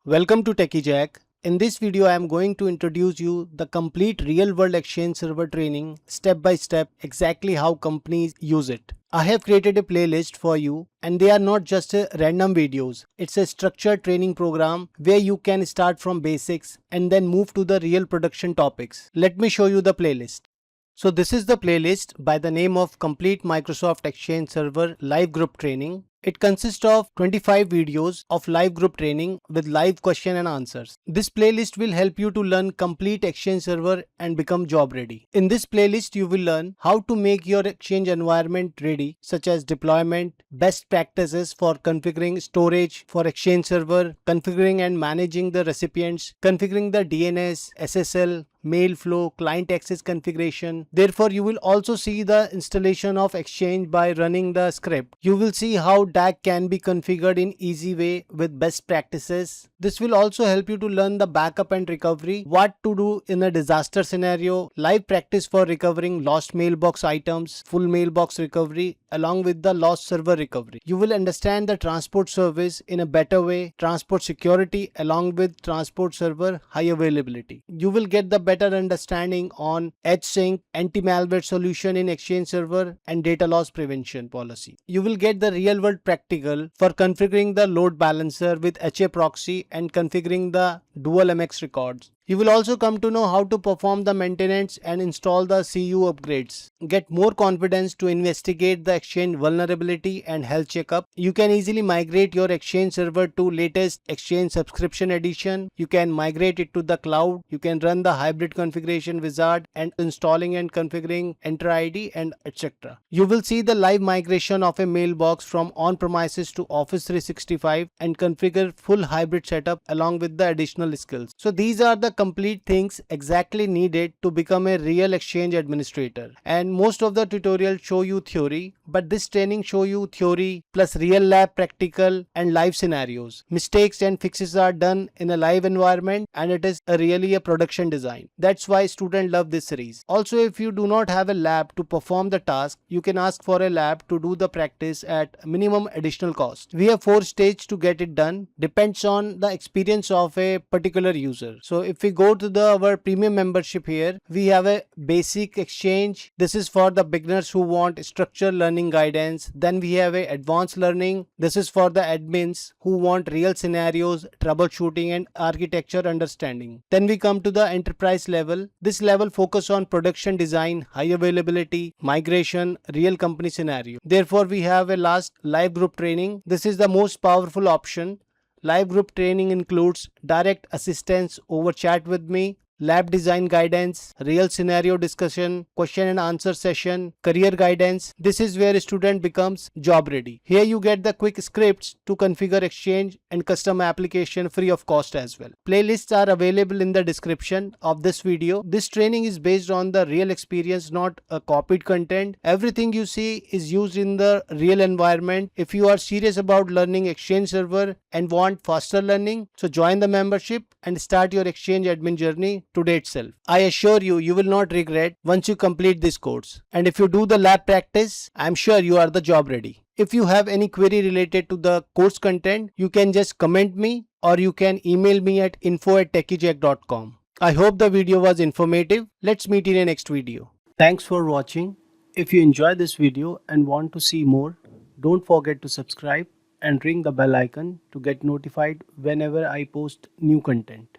Welcome to Techi Jack. In this video, I am going to introduce you the complete real-world Exchange server training, step by step, exactly how companies use it. I have created a playlist for you, and they are not just random videos. It's a structured training program where you can start from basics and then move to the real production topics. Let me show you the playlist. So this is the playlist by the name of Complete Microsoft Exchange Server Live Group Training. It consists of 25 videos of live group training with live question and answers. This playlist will help you to learn complete Exchange server and become job ready. In this playlist, you will learn how to make your Exchange environment ready, such as deployment, best practices for configuring storage for Exchange server, configuring and managing the recipients, configuring the DNS, SSL, mail flow, client access configuration. Therefore, you will also see the installation of Exchange by running the script. You will see how DAC can be configured in easy way with best practices. This will also help you to learn the backup and recovery, what to do in a disaster scenario, live practice for recovering lost mailbox items, full mailbox recovery, along with the lost server recovery. You will understand the transport service in a better way, transport security along with transport server high availability. You will get the better understanding on HSync, anti-malware solution in Exchange server and data loss prevention policy. You will get the real world practical for configuring the load balancer with HA proxy and configuring the dual MX records. You will also come to know how to perform the maintenance and install the CU upgrades. Get more confidence to investigate the Exchange vulnerability and health checkup. You can easily migrate your Exchange server to latest Exchange subscription edition. You can migrate it to the cloud. You can run the hybrid configuration wizard and installing and configuring Enter ID and etc. You will see the live migration of a mailbox from on-premises to Office 365 and configure full hybrid setup along with the additional skills. So these are the complete things exactly needed to become a real Exchange administrator. And most of the tutorials show you theory, but this training show you theory plus real lab practical and live scenarios. Mistakes and fixes are done in a live environment and it is really a production design. That's why students love this series. Also, if you do not have a lab to perform the task, you can ask for a lab to do the practice at minimum additional cost. We have 4 stages to get it done. Depends on the experience of a particular user. So if we go to our premium membership here, we have a basic Exchange. This is for the beginners who want structured learning guidance. Then we have a advanced learning. This is for the admins who want real scenarios, troubleshooting and architecture understanding. Then we come to the enterprise level. This level focus on production design, high availability, migration, real company scenario. Therefore, we have a last live group training. This is the most powerful option. Live group training includes direct assistance over chat with me, lab design guidance, real scenario discussion, question and answer session, career guidance. This is where a student becomes job ready. Here you get the quick scripts to configure Exchange and custom application free of cost as well. Playlists are available in the description of this video. This training is based on the real experience, not a copied content. Everything you see is used in the real environment. If you are serious about learning Exchange server and want faster learning, so join the membership and start your Exchange admin journey today itself. I assure you, you will not regret once you complete this course. And if you do the lab practice, I am sure you are the job ready. If you have any query related to the course content, you can just comment me or you can email me at info@techijack.com. I hope the video was informative. Let's meet in a next video. Thanks for watching. If you enjoy this video and want to see more, don't forget to subscribe and ring the bell icon to get notified whenever I post new content.